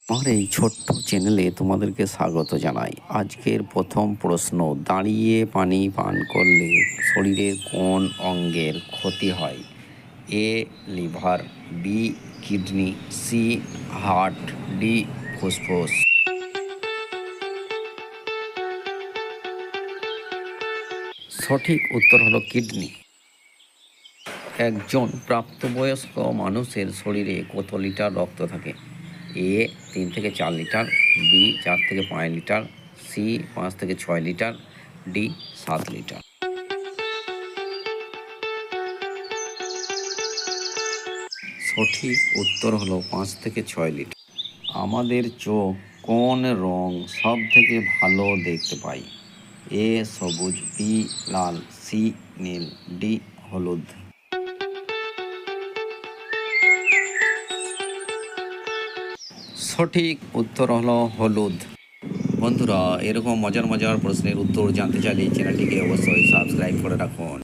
আমার এই ছোট্ট চ্যানেলে তোমাদেরকে স্বাগত জানাই। আজকের প্রথম প্রশ্ন, দাঁড়িয়ে পানি পান করলে শরীরের কোন অঙ্গের ক্ষতি হয়? A liver, B kidney, C heart, D ফুসফুস। সঠিক উত্তর হলো কিডনি। একজন প্রাপ্তবয়স্ক মানুষের শরীরে কত লিটার রক্ত থাকে? এ 3 থেকে 4 লিটার, বি 4 থেকে 5 লিটার, সি 5 থেকে 6 লিটার, ডি 7 লিটার। সঠিক উত্তর হলো 5 থেকে 6 লিটার। আমাদের চোখ কোন রং সব থেকে ভালো দেখতে পায়? এ সবুজ, বি লাল, সি নীল, ডি হলুদ। সঠিক উত্তর হলো হলুদ। বন্ধুরা, এরকম মজার মজার প্রশ্নের উত্তর জানতে চাইলে চ্যানেলটিকে অবশ্যই সাবস্ক্রাইব করে রাখুন।